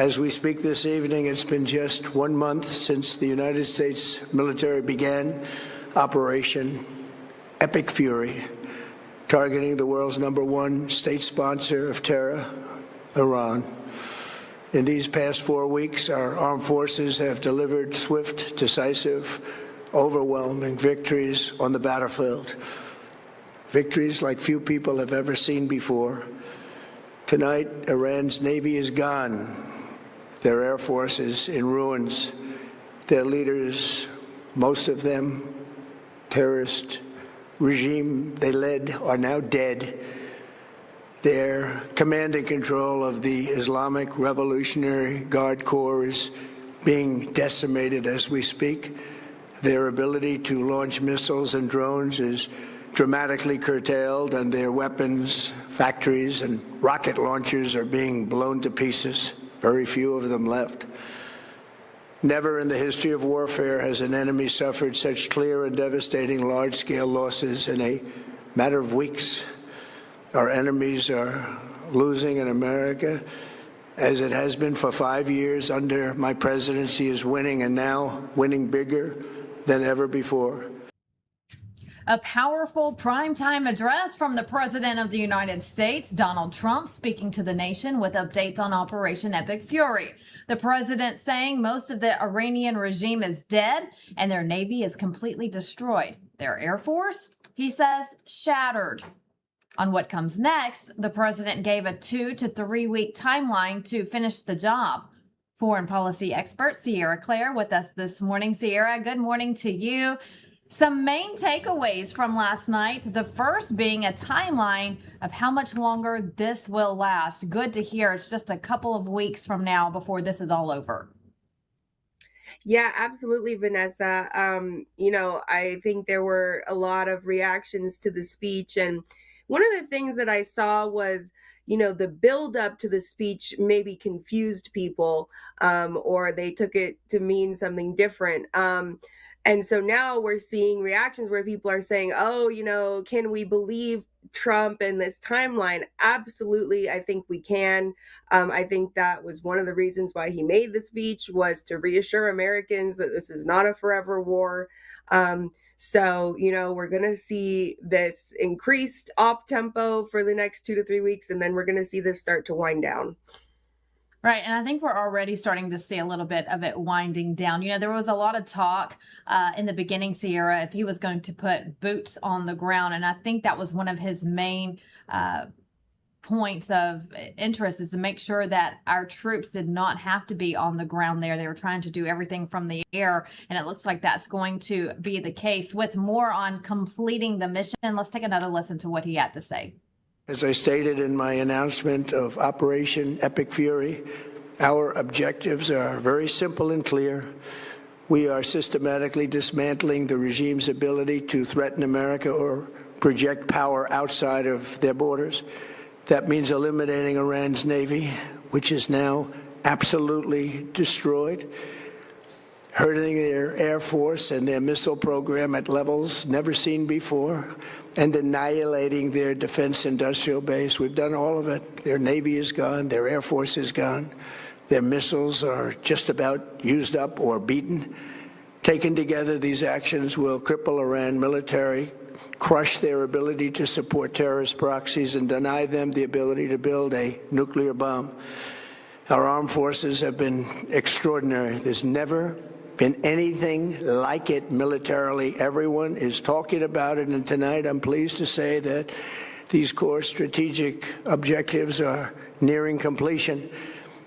As we speak this evening, it's been just 1 month since the United States military began Operation Epic Fury, targeting the world's #1 state sponsor of terror, Iran. In these past 4 weeks, our armed forces have delivered swift, decisive, overwhelming victories on the battlefield, victories like few people have ever seen before. Tonight, Iran's Navy is gone. Their Air Force is in ruins. Their leaders, most of them terrorist regime they led, are now dead. Their command and control of the Islamic Revolutionary Guard Corps is being decimated as we speak. Their ability to launch missiles and drones is dramatically curtailed, and their weapons factories and rocket launchers are being blown to pieces. Very few of them left. Never in the history of warfare has an enemy suffered such clear and devastating large-scale losses in a matter of weeks. Our enemies are losing in America, as it has been for 5 years under my presidency, is winning, and now winning bigger than ever before. A powerful primetime address from the President of the United States, Donald Trump, speaking to the nation with updates on Operation Epic Fury. The president saying most of the Iranian regime is dead and their Navy is completely destroyed. Their Air Force, he says, shattered. On what comes next, the president gave a 2 to 3 week timeline to finish the job. Foreign policy expert Sierra Claire with us this morning. Sierra, good morning to you. Some main takeaways from last night, the first being a timeline of how much longer this will last. Good to hear. It's just a couple of weeks from now before this is all over. Yeah, absolutely, Vanessa. I think there were a lot of reactions to the speech. And one of the things that I saw was, the build up to the speech maybe confused people, or they took it to mean something different. And so now we're seeing reactions where people are saying, can we believe Trump in this timeline? Absolutely. I think we can. I think that was one of the reasons why he made the speech, was to reassure Americans that this is not a forever war. So, we're going to see this increased op tempo for the next 2 to 3 weeks, and then we're going to see this start to wind down. Right. And I think we're already starting to see a little bit of it winding down. There was a lot of talk in the beginning, Sierra, if he was going to put boots on the ground. And I think that was one of his main points of interest, is to make sure that our troops did not have to be on the ground there. They were trying to do everything from the air. And it looks like that's going to be the case. With more on completing the mission, let's take another listen to what he had to say. As I stated in my announcement of Operation Epic Fury, our objectives are very simple and clear. We are systematically dismantling the regime's ability to threaten America or project power outside of their borders. That means eliminating Iran's Navy, which is now absolutely destroyed, hurting their Air Force and their missile program at levels never seen before, and annihilating their defense industrial base. We've done all of it. Their Navy is gone. Their Air Force is gone. Their missiles are just about used up or beaten. Taken together, these actions will cripple Iran military, crush their ability to support terrorist proxies, and deny them the ability to build a nuclear bomb. Our armed forces have been extraordinary. There's never been anything like it militarily. Everyone is talking about it, and tonight I'm pleased to say that these core strategic objectives are nearing completion.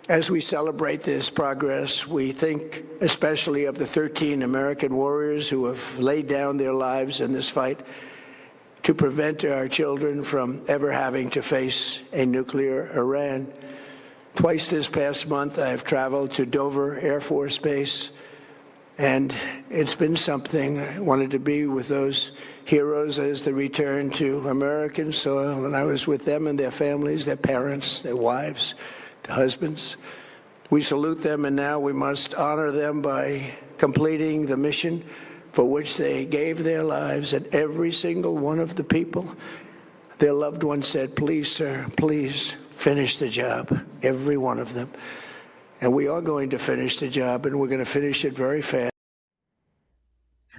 As we celebrate this progress, we think especially of the 13 American warriors who have laid down their lives in this fight to prevent our children from ever having to face a nuclear Iran. Twice this past month, I have traveled to Dover Air Force Base, and it's been something. I wanted to be with those heroes as they return to American soil, and I was with them and their families, their parents, their wives, their husbands. We salute them, and now we must honor them by completing the mission for which they gave their lives. And every single one of the people, their loved ones said, "Please, sir, please finish the job." Every one of them. And we are going to finish the job, and we're going to finish it very fast.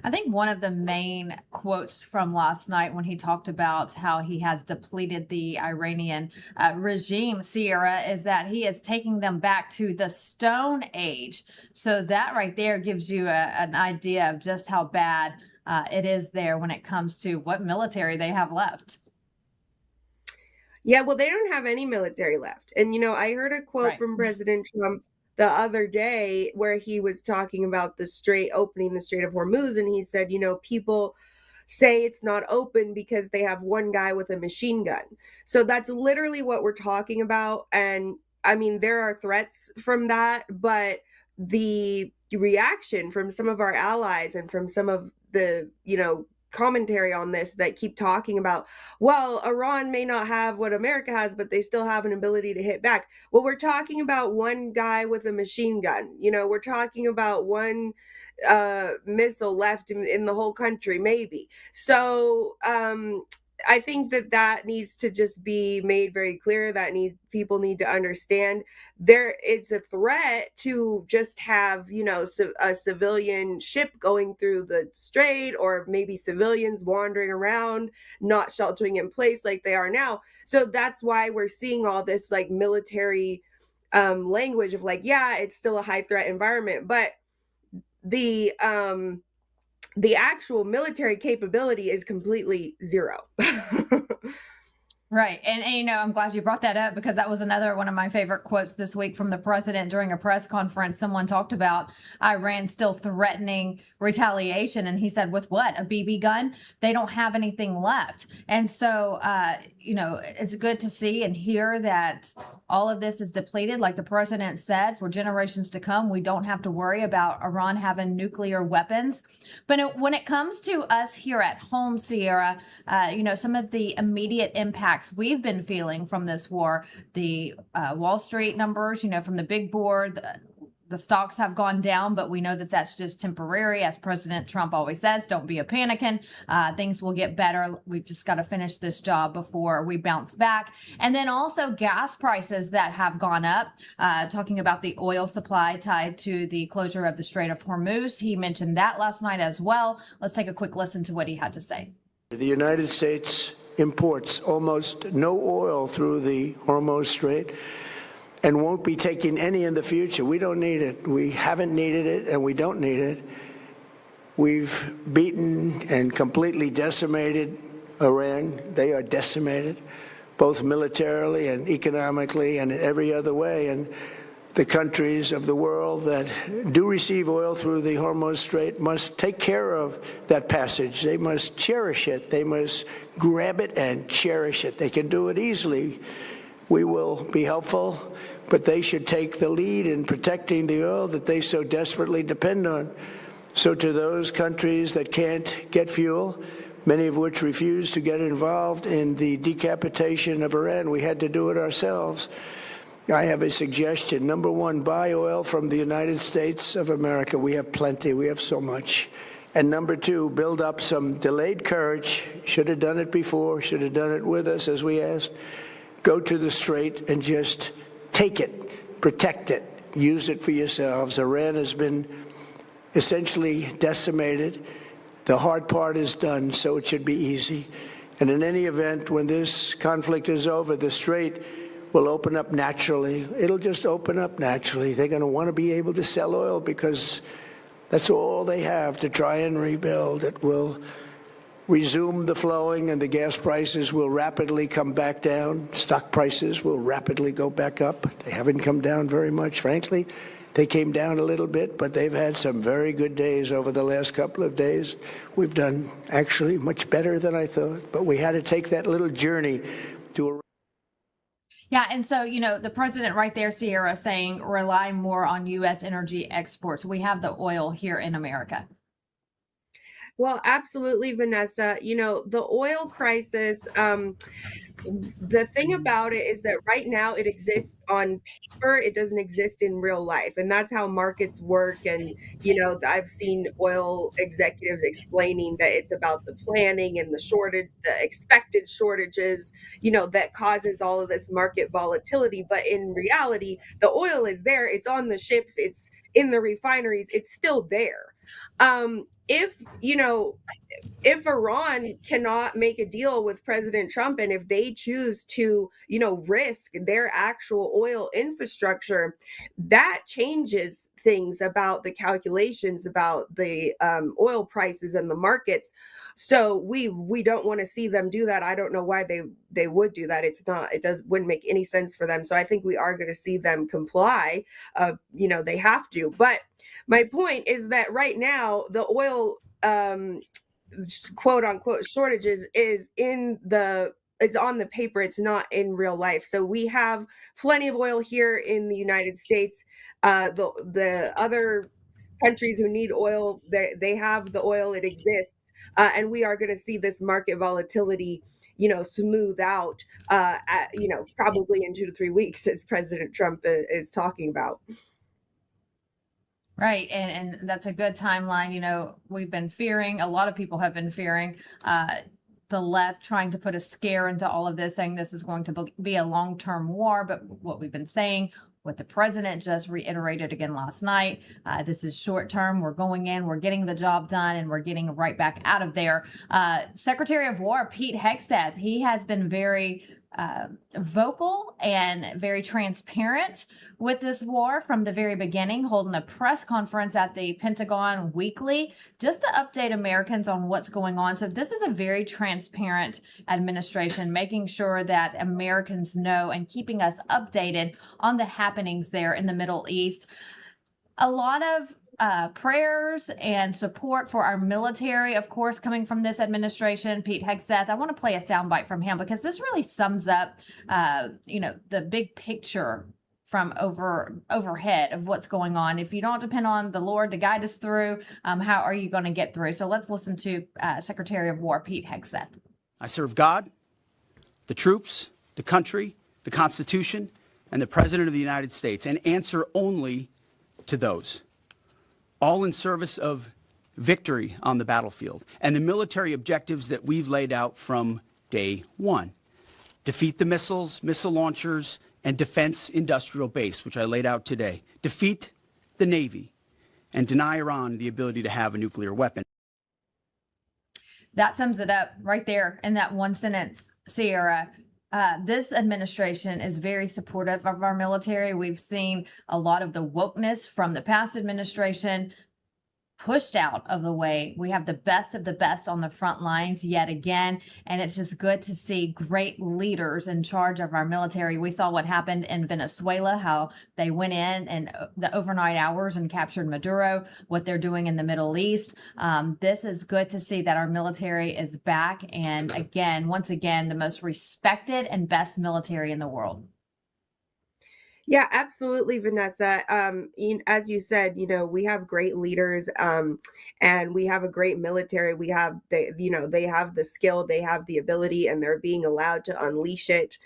I think one of the main quotes from last night when he talked about how he has depleted the Iranian regime, Sierra, is that he is taking them back to the Stone Age. So that right there gives you an idea of just how bad it is there when it comes to what military they have left. Yeah, well, they don't have any military left. And, I heard a quote Right. from President Trump the other day where he was talking about opening the Strait of Hormuz. And he said, people say it's not open because they have one guy with a machine gun. So that's literally what we're talking about. And I mean, there are threats from that, but the reaction from some of our allies and from some of the, commentary on this that keep talking about, well, Iran may not have what America has, but they still have an ability to hit back. Well, we're talking about one guy with a machine gun. We're talking about one missile left in the whole country, maybe. So I think that needs to just be made very clear. People need to understand it's a threat to just have a civilian ship going through the strait, or maybe civilians wandering around not sheltering in place like they are now. So that's why we're seeing all this like military language of like, yeah, it's still a high threat environment, but the actual military capability is completely zero. Right. And I'm glad you brought that up, because that was another one of my favorite quotes this week from the president during a press conference. Someone talked about Iran still threatening retaliation. And he said, with what? A BB gun? They don't have anything left. And so, it's good to see and hear that all of this is depleted. Like the president said, for generations to come, we don't have to worry about Iran having nuclear weapons. But when it comes to us here at home, Sierra, some of the immediate impacts we've been feeling from this war, the Wall Street numbers, from the big board, the stocks have gone down, but we know that that's just temporary. As President Trump always says, don't be a panicking. Things will get better. We've just got to finish this job before we bounce back. And then also gas prices that have gone up, talking about the oil supply tied to the closure of the Strait of Hormuz. He mentioned that last night as well. Let's take a quick listen to what he had to say. The United States imports almost no oil through the Hormuz Strait and won't be taking any in the future. We don't need it. We haven't needed it, and we don't need it. We've beaten and completely decimated Iran. They are decimated, both militarily and economically and in every other way. And the countries of the world that do receive oil through the Hormuz Strait must take care of that passage. They must cherish it. They must grab it and cherish it. They can do it easily. We will be helpful, but they should take the lead in protecting the oil that they so desperately depend on. So to those countries that can't get fuel, many of which refuse to get involved in the decapitation of Iran, we had to do it ourselves. I have a suggestion. Number one, buy oil from the United States of America. We have plenty. We have so much. And number two, build up some delayed courage. Should have done it before. Should have done it with us, as we asked. Go to the strait and just take it, protect it, use it for yourselves. Iran has been essentially decimated. The hard part is done, so it should be easy. And in any event, when this conflict is over, the strait will open up naturally. It'll just open up naturally. They're going to want to be able to sell oil because that's all they have to try and rebuild. It will resume the flowing, and the gas prices will rapidly come back down. Stock prices will rapidly go back up. They haven't come down very much, frankly. They came down a little bit, but they've had some very good days over the last couple of days. We've done actually much better than I thought, but we had to take that little journey to. Yeah. And so, the president right there, Sierra, saying rely more on U.S. energy exports. We have the oil here in America. Well, absolutely, Vanessa. The oil crisis, The thing about it is that right now it exists on paper, it doesn't exist in real life. And that's how markets work. And, I've seen oil executives explaining that it's about the planning and the expected shortages, that causes all of this market volatility. But in reality, the oil is there, it's on the ships, it's in the refineries, it's still there. If Iran cannot make a deal with President Trump, and if they choose to, risk their actual oil infrastructure, that changes things about the calculations about the oil prices and the markets. So we don't want to see them do that. I don't know why they would do that. Wouldn't make any sense for them. So I think we are going to see them comply. They have to. But my point is that right now the oil quote unquote shortages is on the paper, it's not in real life. So we have plenty of oil here in the United States. The other countries who need oil, they have the oil, it exists. And we are going to see this market volatility smooth out probably in 2 to 3 weeks, as President Trump is talking about. Right. And that's a good timeline. We've been fearing, a lot of people have been fearing, the left trying to put a scare into all of this, saying this is going to be a long-term war. But what we've been saying, what the president just reiterated again last night, this is short term. We're going in, we're getting the job done, and we're getting right back out of there. Secretary of War Pete Hegseth, he has been very vocal and very transparent with this war from the very beginning, holding a press conference at the Pentagon weekly just to update Americans on what's going on. So this is a very transparent administration, making sure that Americans know and keeping us updated on the happenings there in the Middle East. A lot of prayers and support for our military, of course, coming from this administration. Pete Hegseth, I want to play a soundbite from him because this really sums up, the big picture from overhead of what's going on. If you don't depend on the Lord to guide us through, how are you going to get through? So let's listen to Secretary of War Pete Hegseth. I serve God, the troops, the country, the Constitution, and the President of the United States, and answer only to those, all in service of victory on the battlefield and the military objectives that we've laid out from day one. Defeat the missiles, missile launchers, and defense industrial base, which I laid out today. Defeat the Navy and deny Iran the ability to have a nuclear weapon. That sums it up right there in that one sentence, Sierra. This administration is very supportive of our military. We've seen a lot of the wokeness from the past administration pushed out of the way. We have the best of the best on the front lines yet again, and it's just good to see great leaders in charge of our military. We saw what happened in Venezuela, how they went in and the overnight hours and captured Maduro, what they're doing in the Middle East. This is good to see that our military is back, and once again, the most respected and best military in the world. Yeah, absolutely, Vanessa. As you said, we have great leaders, and we have a great military. They have the skill, they have the ability, and they're being allowed to unleash it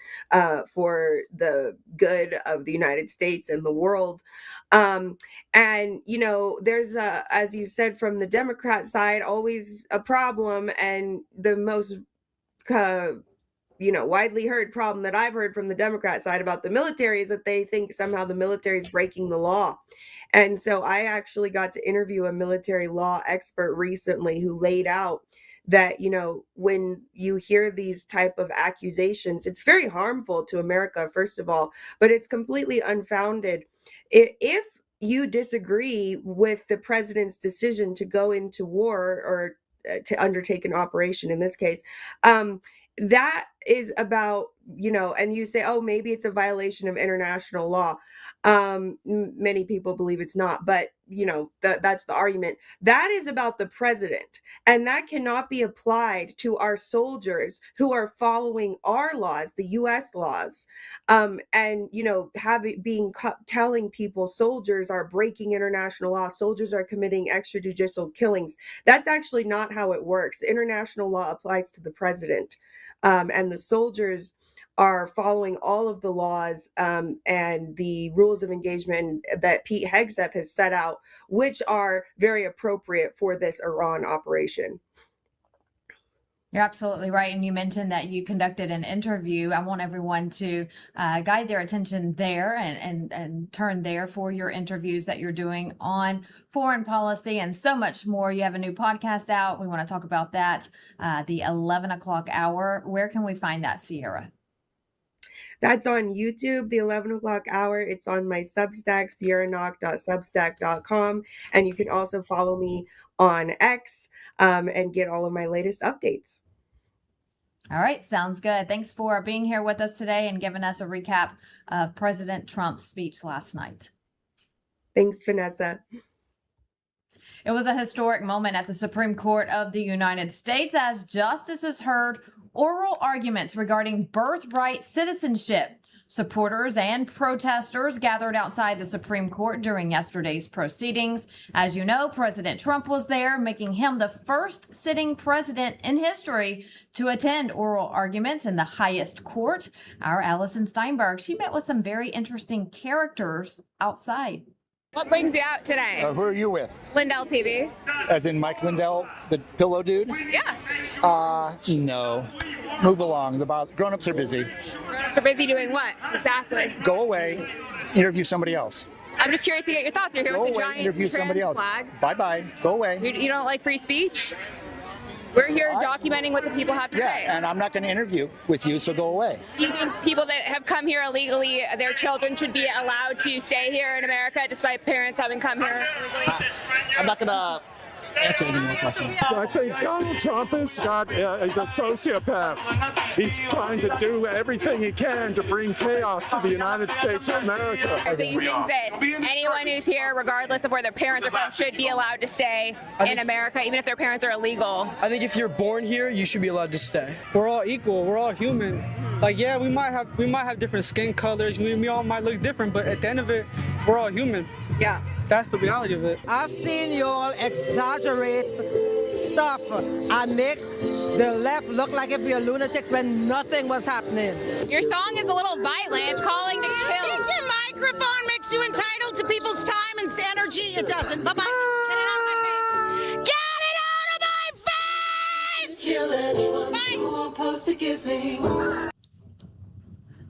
for the good of the United States and the world. There's as you said, from the Democrat side, always a problem, and the most widely heard problem that I've heard from the Democrat side about the military is that they think somehow the military is breaking the law. And so I actually got to interview a military law expert recently who laid out that, when you hear these type of accusations, it's very harmful to America, first of all, but it's completely unfounded. If you disagree with the president's decision to go into war or to undertake an operation in this case, that is about, and you say, oh, maybe it's a violation of international law. Many people believe it's not, but that's the argument. That is about the president, and that cannot be applied to our soldiers who are following our laws, the U.S. laws, and telling people soldiers are breaking international law, soldiers are committing extrajudicial killings. That's actually not how it works. International law applies to the president, and the soldiers are following all of the laws and the rules of engagement that Pete Hegseth has set out, which are very appropriate for this Iran operation. You're absolutely right. And you mentioned that you conducted an interview. I want everyone to guide their attention there and turn there for your interviews that you're doing on foreign policy and so much more. You have a new podcast out. We want to talk about that, the 11 o'clock hour. Where can we find that, Sierra? That's on YouTube, the 11 o'clock hour. It's on my Substack, sierranock.substack.com. And you can also follow me on X and get all of my latest updates. All right. Sounds good. Thanks for being here with us today and giving us a recap of President Trump's speech last night. Thanks, Vanessa. It was a historic moment at the Supreme Court of the United States as justices heard oral arguments regarding birthright citizenship. Supporters and protesters gathered outside the Supreme Court during yesterday's proceedings. As you know, President Trump was there, making him the first sitting president in history to attend oral arguments in the highest court. Our Allison Steinberg, she met with some very interesting characters outside. What brings you out today? Who are you with? LINDELLTV. As in Mike Lindell, the pillow dude? Yes. No. Move along. The grown-ups are busy. So busy doing what exactly? Go away. Interview somebody else. I'm just curious to get your thoughts. You're here Go with the away. giant Interview trans somebody else. flag. Bye-bye. Go away. You don't like free speech? We're here documenting what the people have to say. Yeah, and I'm not going to interview with you, so go away. Do you think people that have come here illegally, their children should be allowed to stay here in America despite parents having come here illegally? I'm not going to answer any more questions. I think Donald Trump is a sociopath. He's trying to do everything he can to bring chaos to the United States of America. So you think that anyone who's here, regardless of where their parents are from, should be allowed to stay in America, even if their parents are illegal? I think if you're born here, you should be allowed to stay. We're all equal. We're all human. Like, yeah, we might have different skin colors. We all might look different, but at the end of it, we're all human. Yeah. That's the reality of it. I've seen you all exaggerate stuff and make the left look like if we're lunatics when nothing was happening. Your song is a little violent. It's calling to kill. I think your microphone makes you entitled to people's time and energy. It doesn't. Bye-bye. Get it out of my face! Kill anyone who opposed to giving.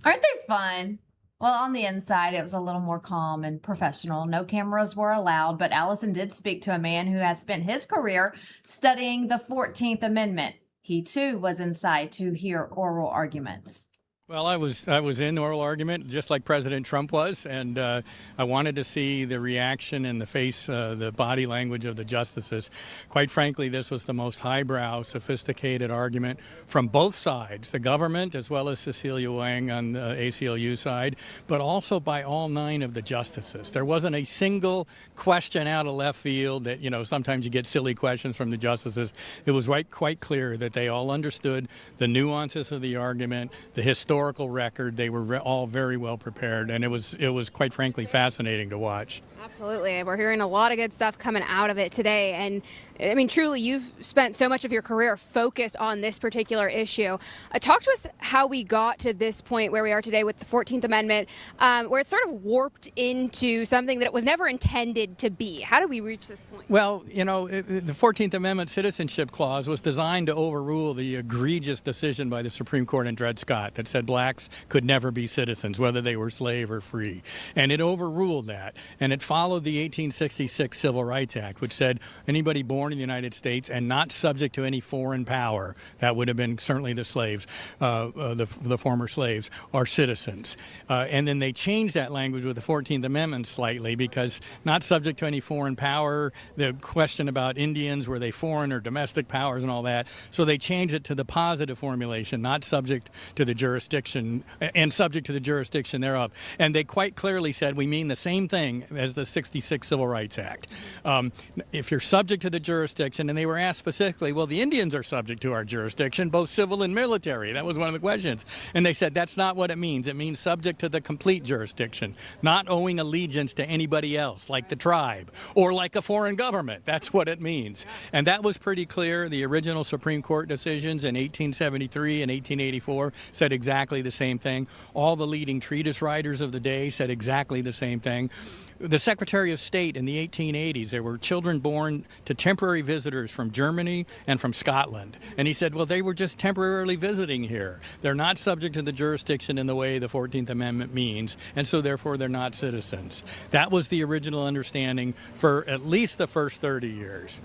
Aren't they fun? Well, on the inside, it was a little more calm and professional. No cameras were allowed, but Allison did speak to a man who has spent his career studying the 14th Amendment. He, too, was inside to hear oral arguments. Well, I was in oral argument just like President Trump was, and I wanted to see the reaction in the face, the body language of the justices. Quite frankly, this was the most highbrow, sophisticated argument from both sides, the government as well as Cecilia Wang on the ACLU side, but also by all 9 of the justices. There wasn't a single question out of left field that, sometimes you get silly questions from the justices. It was quite clear that they all understood the nuances of the argument, the historical record. They were all very well prepared, and it was quite frankly fascinating to watch. Absolutely. We're hearing a lot of good stuff coming out of it today. And I mean, truly, you've spent so much of your career focused on this particular issue. Talk to us how we got to this point where we are today with the 14th Amendment, where it's sort of warped into something that it was never intended to be. How did we reach this point? Well, the 14th Amendment Citizenship Clause was designed to overrule the egregious decision by the Supreme Court in Dred Scott that said blacks could never be citizens, whether they were slave or free. And it overruled that. And it followed the 1866 Civil Rights Act, which said anybody born in the United States and not subject to any foreign power, that would have been certainly the slaves, the former slaves, are citizens. And then they changed that language with the 14th Amendment slightly because not subject to any foreign power, the question about Indians, were they foreign or domestic powers and all that. So they changed it to the positive formulation, not subject to the jurisdiction jurisdiction and subject to the jurisdiction thereof. And they quite clearly said we mean the same thing as the 66 Civil Rights Act. If you're subject to the jurisdiction, and they were asked specifically, well, the Indians are subject to our jurisdiction, both civil and military. That was one of the questions. And they said that's not what it means. It means subject to the complete jurisdiction, not owing allegiance to anybody else, like the tribe or like a foreign government. That's what it means. And that was pretty clear. The original Supreme Court decisions in 1873 and 1884 said exactly the same thing. All the leading treatise writers of the day said exactly the same thing. The Secretary of State in the 1880s, there were children born to temporary visitors from Germany and from Scotland. And he said, well, they were just temporarily visiting here. They're not subject to the jurisdiction in the way the 14th Amendment means, and so therefore they're not citizens. That was the original understanding for at least the first 30 years.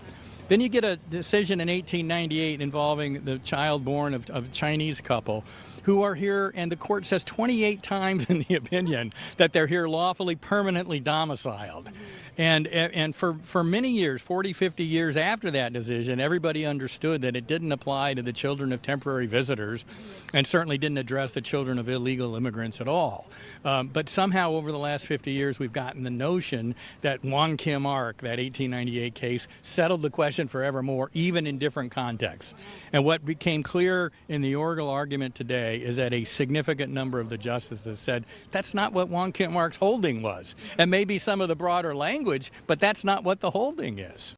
Then you get a decision in 1898 involving the child born of a Chinese couple who are here, and the court says 28 times in the opinion that they're here lawfully, permanently domiciled. And for many years, 40, 50 years after that decision, everybody understood that it didn't apply to the children of temporary visitors and certainly didn't address the children of illegal immigrants at all. But somehow over the last 50 years, we've gotten the notion that Wong Kim Ark, that 1898 case, settled the question forevermore, even in different contexts. And what became clear in the oral argument today is that a significant number of the justices said that's not what Wong Kim Ark's holding was. And maybe some of the broader language, but that's not what the holding is.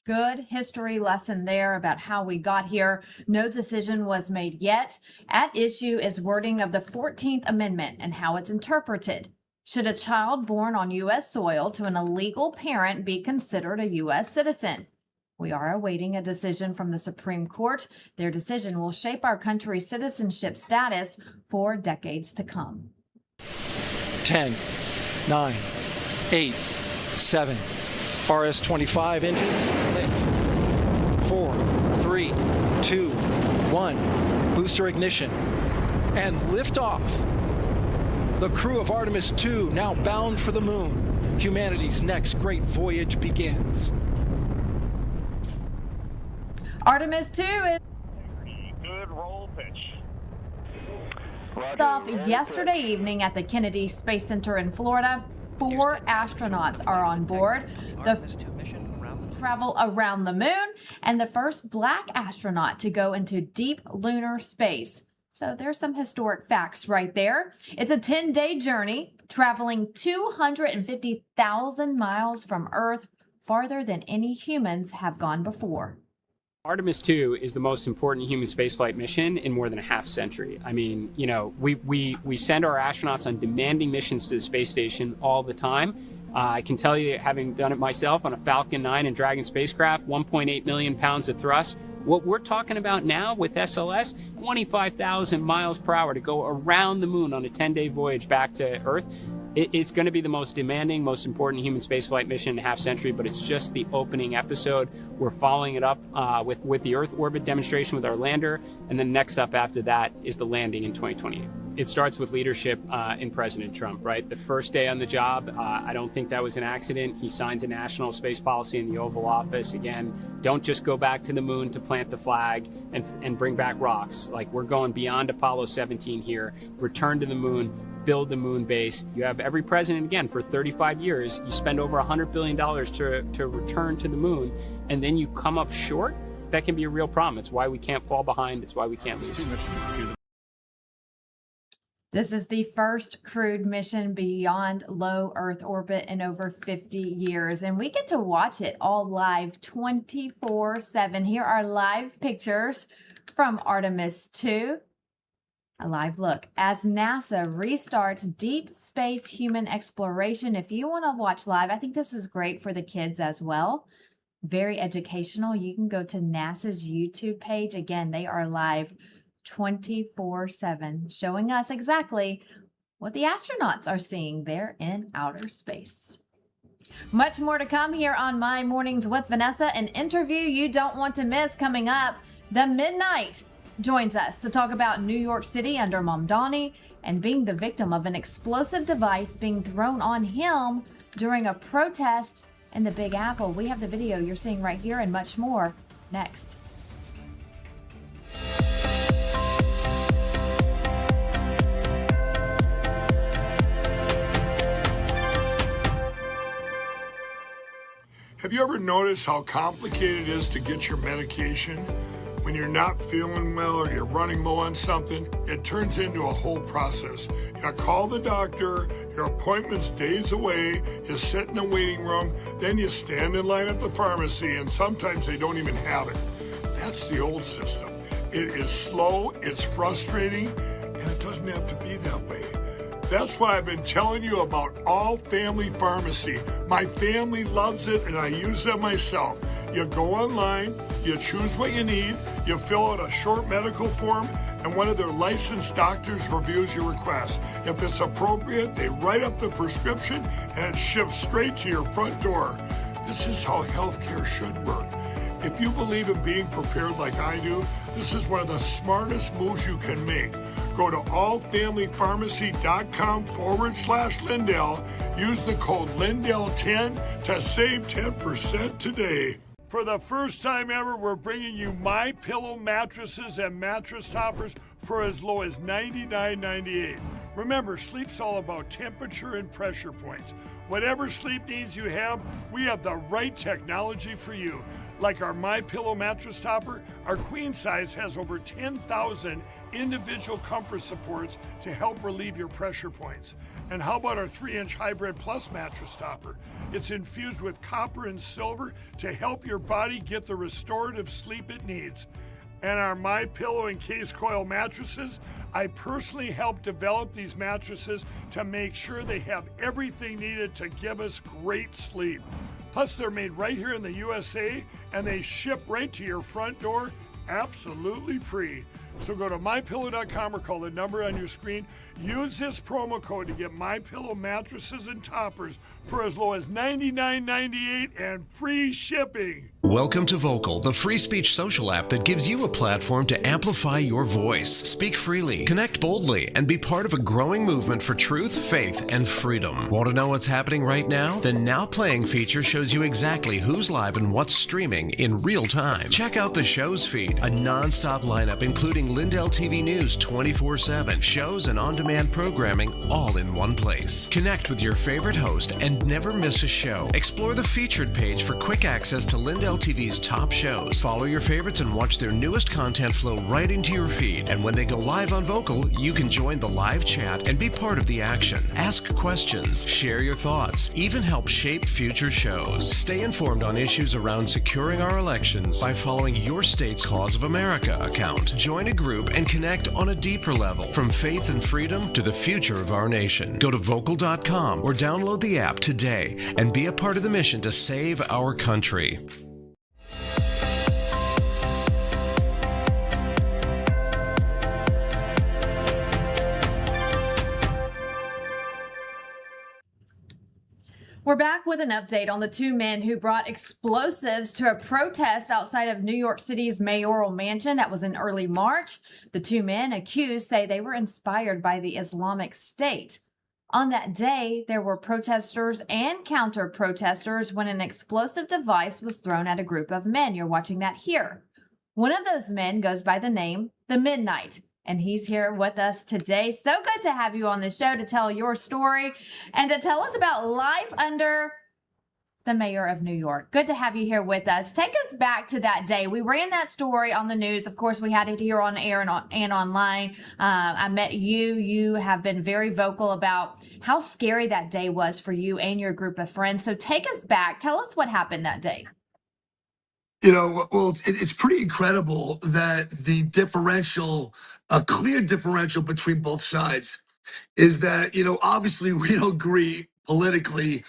Good history lesson there about how we got here. No decision was made yet. At issue is wording of the 14th Amendment and how it's interpreted. Should a child born on U.S. soil to an illegal parent be considered a U.S. citizen? We are awaiting a decision from the Supreme Court. Their decision will shape our country's citizenship status for decades to come. 10, 9, 8, 7. RS-25 engines lit. 4, 3, 2, 1. Booster ignition. And liftoff. The crew of Artemis II now bound for the moon. Humanity's next great voyage begins. Artemis 2 is good roll pitch. off yesterday evening at the Kennedy Space Center in Florida. 4 astronauts are on board. The travel around the moon and the first black astronaut to go into deep lunar space. So there's some historic facts right there. It's a 10-day journey, traveling 250,000 miles from Earth, farther than any humans have gone before. Artemis 2 is the most important human spaceflight mission in more than a half century. I mean, you know, we send our astronauts on demanding missions to the space station all the time. I can tell you, having done it myself on a Falcon 9 and Dragon spacecraft, 1.8 million pounds of thrust. What we're talking about now with SLS, 25,000 miles per hour to go around the moon on a 10-day voyage back to Earth. It's going to be the most demanding, most important human spaceflight mission in a half century, but it's just the opening episode. We're following it up with the Earth orbit demonstration with our lander, and then next up after that is the landing in 2028. It starts with leadership in President Trump, right? The first day on the job, I don't think that was an accident. He signs a national space policy in the Oval Office. Again, don't just go back to the moon to plant the flag and bring back rocks. Like, we're going beyond Apollo 17 here. Return to the moon. Build the moon base. You have every president, again, for 35 years, you spend over $100 billion to return to the moon, and then you come up short. That can be a real problem. It's why we can't fall behind. It's why we can't lose. This is the first crewed mission beyond low Earth orbit in over 50 years, and we get to watch it all live 24/7. Here are live pictures from Artemis 2. A live look as NASA restarts deep space human exploration. If you want to watch live, I think this is great for the kids as well. Very educational. You can go to NASA's YouTube page. Again, they are live 24/7, showing us exactly what the astronauts are seeing there in outer space. Much more to come here on My Mornings with Vanessa, an interview you don't want to miss coming up. The Midnight joins us to talk about New York City under Mamdani and being the victim of an explosive device being thrown on him during a protest in the Big Apple. We have the video you're seeing right here and much more next. Have you ever noticed how complicated it is to get your medication? When you're not feeling well or you're running low on something, it turns into a whole process. You call the doctor, your appointment's days away, you sit in the waiting room, then you stand in line at the pharmacy, and sometimes they don't even have it. That's the old system. It is slow, it's frustrating, and it doesn't have to be that way. That's why I've been telling you about All Family Pharmacy. My family loves it, and I use them myself. You go online, you choose what you need, you fill out a short medical form, and one of their licensed doctors reviews your request. If it's appropriate, they write up the prescription, and it ships straight to your front door. This is how healthcare should work. If you believe in being prepared like I do, this is one of the smartest moves you can make. Go to allfamilypharmacy.com/Lindell. Use the code Lindell10 to save 10% today. For the first time ever, we're bringing you MyPillow mattresses and mattress toppers for as low as $99.98. Remember, sleep's all about temperature and pressure points. Whatever sleep needs you have, we have the right technology for you. Like our MyPillow mattress topper, our queen size has over 10,000 individual comfort supports to help relieve your pressure points. And how about our 3-inch Hybrid Plus mattress topper? It's infused with copper and silver to help your body get the restorative sleep it needs. And our MyPillow and Case Coil mattresses, I personally helped develop these mattresses to make sure they have everything needed to give us great sleep. Plus, they're made right here in the USA, and they ship right to your front door, absolutely free. So go to MyPillow.com or call the number on your screen. Use this promo code to get MyPillow mattresses and toppers for as low as $99.98 and free shipping. Welcome to Vocal, the free speech social app that gives you a platform to amplify your voice. Speak freely, connect boldly, and be part of a growing movement for truth, faith, and freedom. Want to know what's happening right now? The Now Playing feature shows you exactly who's live and what's streaming in real time. Check out the show's feed, a non-stop lineup including LINDELLTV News 24/7, shows and on-demand programming all in one place. Connect with your favorite host and never miss a show. Explore the featured page for quick access to LINDELLTV's top shows. Follow your favorites and watch their newest content flow right into your feed. And when they go live on Vocal, you can join the live chat and be part of the action. Ask questions, share your thoughts, even help shape future shows. Stay informed on issues around securing our elections by following your state's Cause of America account. Join a group and connect on a deeper level, from faith and freedom to the future of our nation. Go to vocal.com or download the app today and be a part of the mission to save our country. We're back with an update on the two men who brought explosives to a protest outside of New York City's mayoral mansion that was in early March. The two men accused say they were inspired by the Islamic State. On that day, there were protesters and counter-protesters when an explosive device was thrown at a group of men. You're watching that here. One of those men goes by the name The Midnight, and he's here with us today. So good to have you on the show to tell your story and to tell us about life under the mayor of New York. Good to have you here with us. Take us back to that day. We ran that story on the news. Of course, we had it here on air and online. I met you. You have been very vocal about how scary that day was for you and your group of friends. So take us back. Tell us what happened that day. You know, well, it's pretty incredible that the differential, a clear differential between both sides is that, you know, obviously we don't agree politically.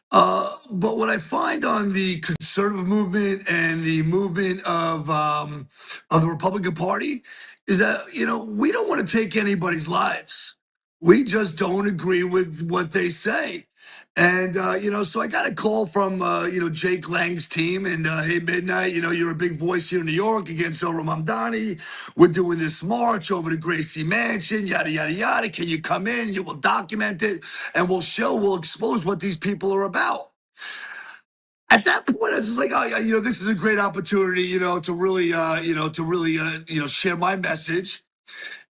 But what I find on the conservative movement and the movement of the Republican Party is that, you know, we don't want to take anybody's lives. We just don't agree with what they say. And, you know, so I got a call from, you know, Jake Lang's team and, hey, Midnight, you know, you're a big voice here in New York against Zohran Mamdani. We're doing this march over to Gracie Mansion, yada, yada, yada. Can you come in? You will document it and we'll expose what these people are about. At that point, I was just like, oh, yeah, you know, this is a great opportunity, you know, to really, you know, share my message.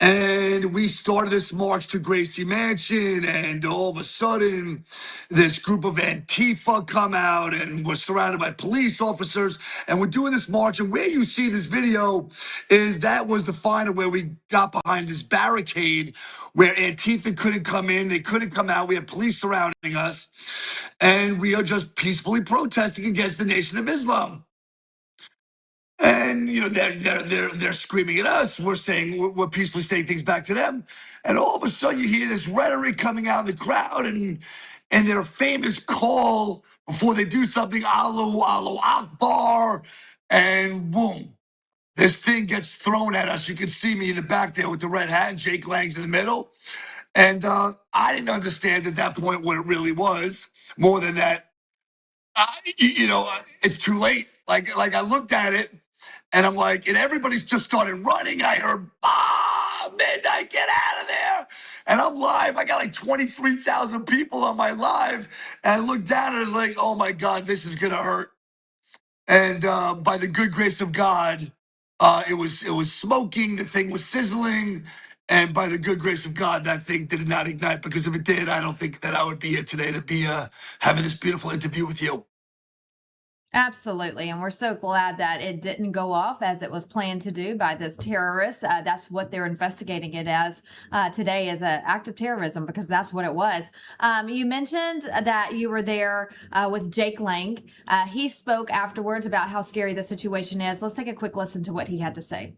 And we started this march to Gracie Mansion, and all of a sudden, this group of Antifa come out, and we're surrounded by police officers, and we're doing this march. And where you see this video is that was the final where we got behind this barricade where Antifa couldn't come in, they couldn't come out. We had police surrounding us, and we are just peacefully protesting against the Nation of Islam. And they're screaming at us. We're peacefully saying things back to them, and all of a sudden you hear this rhetoric coming out of the crowd, and their famous call before they do something, Allahu Akbar, and boom, this thing gets thrown at us. You can see me in the back there with the red hat, and Jake Lang's in the middle, and I didn't understand at that point what it really was. More than that, it's too late. Like I looked at it. And I'm like, and everybody's just started running. I heard, midnight, get out of there. And I'm live. I got like 23,000 people on my live. And I looked down and I was like, oh my God, this is going to hurt. And by the good grace of God, it was smoking. The thing was sizzling. And by the good grace of God, that thing did not ignite. Because if it did, I don't think that I would be here today to be having this beautiful interview with you. Absolutely. And we're so glad that it didn't go off as it was planned to do by this terrorist. That's what they're investigating it as today, as an act of terrorism, because that's what it was. You mentioned that you were there with Jake Lang. He spoke afterwards about how scary the situation is. Let's take a quick listen to what he had to say.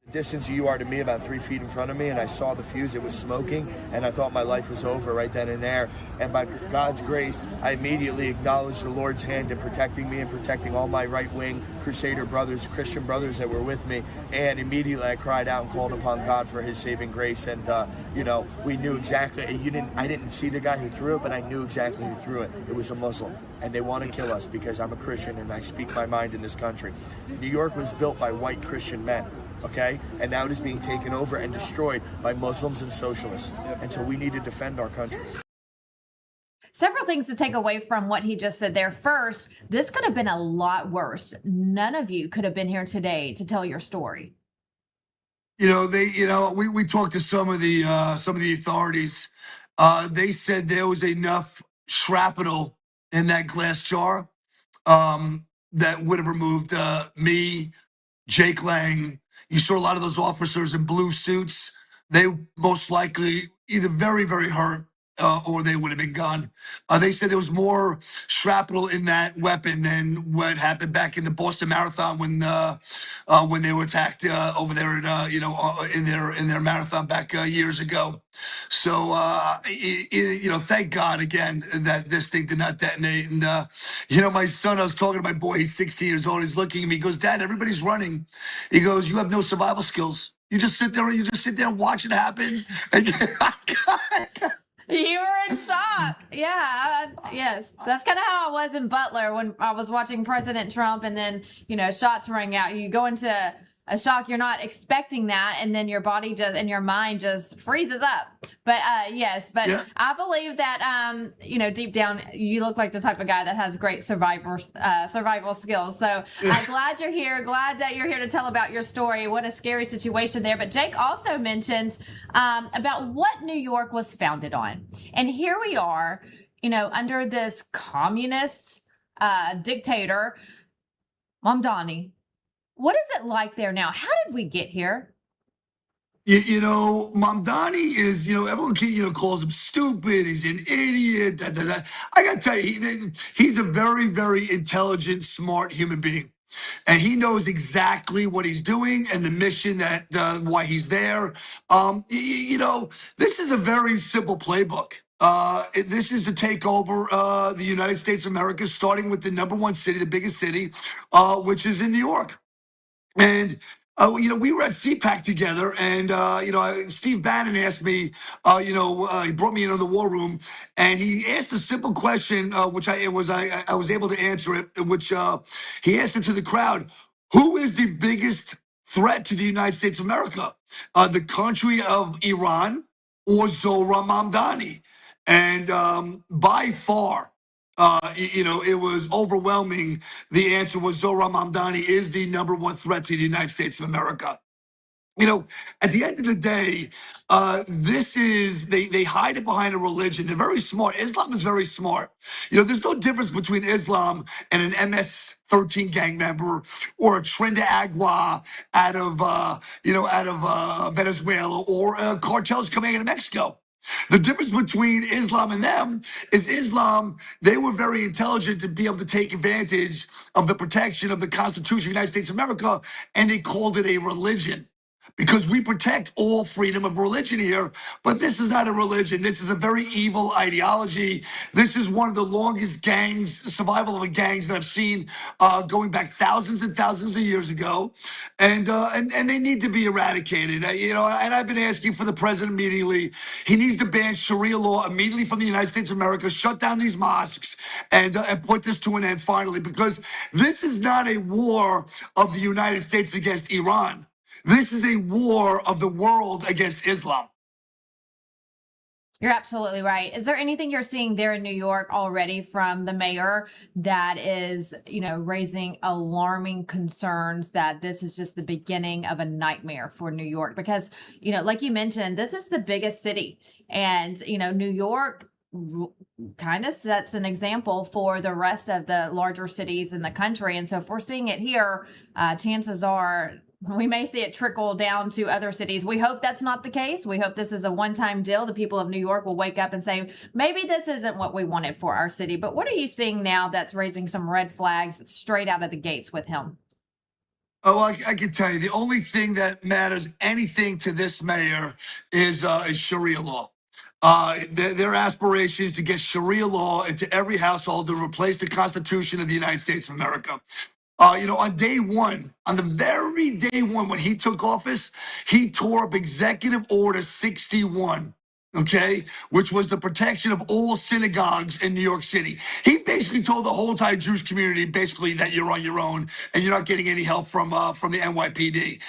The distance you are to me, about 3 feet in front of me, and I saw the fuse. It was smoking, and I thought my life was over right then and there. And by God's grace, I immediately acknowledged the Lord's hand in protecting me and protecting all my right-wing Crusader brothers, Christian brothers that were with me. And immediately I cried out and called upon God for His saving grace. And we knew exactly. I didn't see the guy who threw it, but I knew exactly who threw it. It was a Muslim, and they want to kill us because I'm a Christian and I speak my mind in this country. New York was built by white Christian men. Okay, and now it is being taken over and destroyed by Muslims and socialists. And so we need to defend our country. Several things to take away from what he just said there. First, this could have been a lot None of you could have been here today to tell your story. We talked to some of the authorities. They said there was enough shrapnel in that glass jar that would have removed me, Jake Lang. You saw a lot of those officers in blue suits. They most likely either very, very hurt or they would have been gone. They said there was more shrapnel in that weapon than what happened back in the Boston Marathon when they were attacked over there in their marathon back years ago. So thank God again that this thing did not detonate. And my son, I was talking to my boy. He's 16 years old. He's looking at me. He goes, "Dad, everybody's running." He goes, "You have no survival skills. You just sit there and watch it happen." You were in shock. Yeah. Yes. That's kind of how I was in Butler when I was watching President Trump and then, shots rang out. You go into a shock. You're not expecting that. And then your body and your mind just freezes up. But yes, yeah. I believe that, deep down, you look like the type of guy that has great survival skills. So I'm glad you're here. Glad that you're here to tell about your story. What a scary situation there. But Jake also mentioned about what New York was founded on. And here we are, under this communist dictator, Mamdani. What is it like there now? How did we get here? Mamdani is, everyone calls him stupid. He's an idiot. I got to tell you, he's a very, very intelligent, smart human being. And he knows exactly what he's doing and the mission that why he's there. This is a very simple playbook. This is to take over the United States of America, starting with the #1 city, the biggest city, which is in New York. And we were at CPAC together, and Steve Bannon asked me, he brought me into the war room, and he asked a simple question, which I was able to answer it, which he asked it to the crowd: who is the biggest threat to the United States of America? The country of Iran or Zohran Mamdani? And by far, it was overwhelming. The answer was Zohran Mamdani is the #1 threat to the United States of America. You know, at the end of the day, they hide it behind a religion. They're very smart. Islam is very smart. You know, there's no difference between Islam and an MS-13 gang member or a Trinidad Agua out of Venezuela or cartels coming into Mexico. The difference between Islam and them is Islam, they were very intelligent to be able to take advantage of the protection of the Constitution of the United States of America, and they called it a religion. Because we protect all freedom of religion here, but this is not a religion. This is a very evil ideology. This is one of the longest survival of a gangs that I've seen, going back thousands and thousands of years ago, and they need to be eradicated. And I've been asking for the president immediately. He needs to ban Sharia law immediately from the United States of America, shut down these mosques, and put this to an end finally. Because this is not a war of the United States against Iran. This is a war of the world against Islam. You're absolutely right. Is there anything you're seeing there in New York already from the mayor that is, raising alarming concerns that this is just the beginning of a nightmare for New York? Because, like you mentioned, this is the biggest city, and, New York kind of sets an example for the rest of the larger cities in the country. And so if we're seeing it here, chances are we may see it trickle down to other cities. We hope that's not the case. We hope this is a one-time deal. The people of New York will wake up and say, maybe this isn't what we wanted for our city. But what are you seeing now that's raising some red flags straight out of the gates with him? Oh, I can tell you, the only thing that matters anything to this mayor is Sharia law. Their aspiration is to get Sharia law into every household to replace the Constitution of the United States of America. On day one, on the very day one when he took office, he tore up Executive Order 61, okay, which was the protection of all synagogues in New York City. He basically told the whole entire Jewish community basically that you're on your own and you're not getting any help from the NYPD.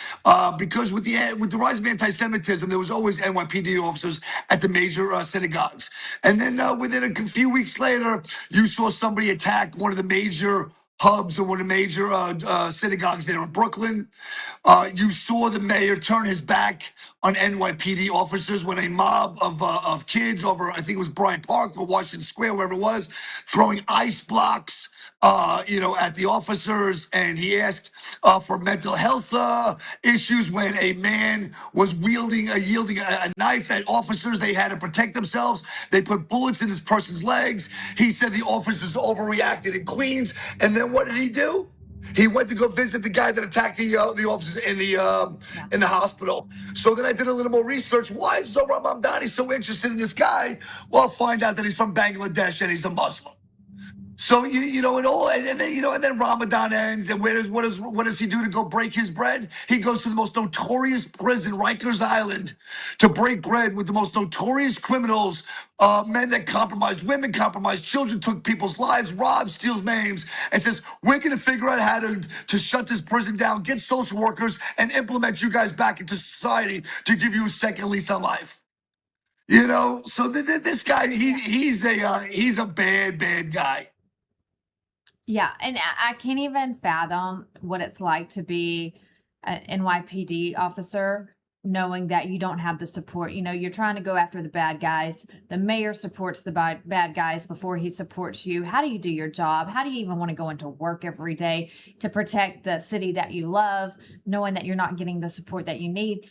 Because with the rise of anti-Semitism, there was always NYPD officers at the major synagogues. And then within a few weeks later, you saw somebody attack one of the major hubs and one of the major synagogues there in Brooklyn. You saw the mayor turn his back on NYPD officers when a mob of kids over, I think it was Bryant Park or Washington Square, wherever it was, throwing ice blocks, at the officers. And he asked for mental health issues when a man was yielding a knife at officers. They had to protect themselves. They put bullets in this person's legs. He said the officers overreacted in Queens. And then what did he do? He went to go visit the guy that attacked the officers in the hospital. So then I did a little more research. Why is Zohran Mamdani so interested in this guy? Well, I'll find out that he's from Bangladesh and he's a Muslim. So and then Ramadan ends, and what does he do to go break his bread? He goes to the most notorious prison, Rikers Island, to break bread with the most notorious criminals, men that compromised women, compromised children, took people's lives, robbed, steals names, and says, we're going to figure out how to shut this prison down, get social workers, and implement you guys back into society to give you a second lease on life. So this guy, he's a bad guy. Yeah, and I can't even fathom what it's like to be an NYPD officer, knowing that you don't have the support. You're trying to go after the bad guys. The mayor supports the bad guys before he supports you. How do you do your job? How do you even want to go into work every day to protect the city that you love, knowing that you're not getting the support that you need?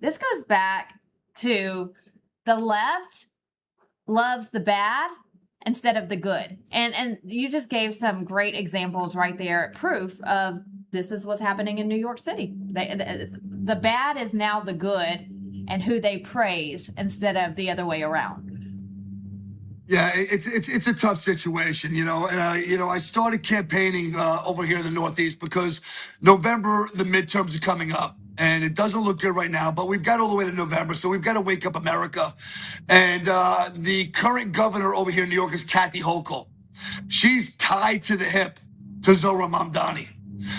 This goes back to the left loves the bad instead of the good. And you just gave some great examples right there, proof of this is what's happening in New York City. The bad is now the good and who they praise instead of the other way around. Yeah, it's a tough situation, and I started campaigning over here in the Northeast because November, the midterms are coming up. And it doesn't look good right now, but we've got all the way to November, so we've got to wake up America. And the current governor over here in New York is Kathy Hochul. She's tied to the hip to Zohran Mamdani.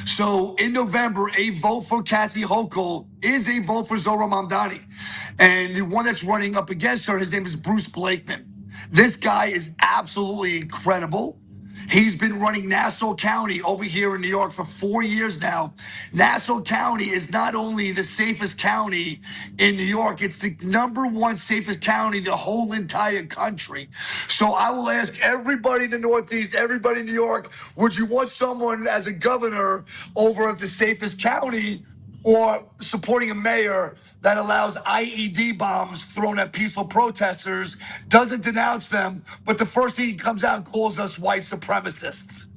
So in November, a vote for Kathy Hochul is a vote for Zohran Mamdani. And the one that's running up against her, his name is Bruce Blakeman. This guy is absolutely incredible. He's been running Nassau County over here in New York for 4 years now. Nassau County is not only the safest county in New York, it's the #1 safest county in the whole entire country. So I will ask everybody in the Northeast, everybody in New York, would you want someone as a governor over at the safest county, or supporting a mayor that allows IED bombs thrown at peaceful protesters, doesn't denounce them, but the first thing he comes out and calls us white supremacists?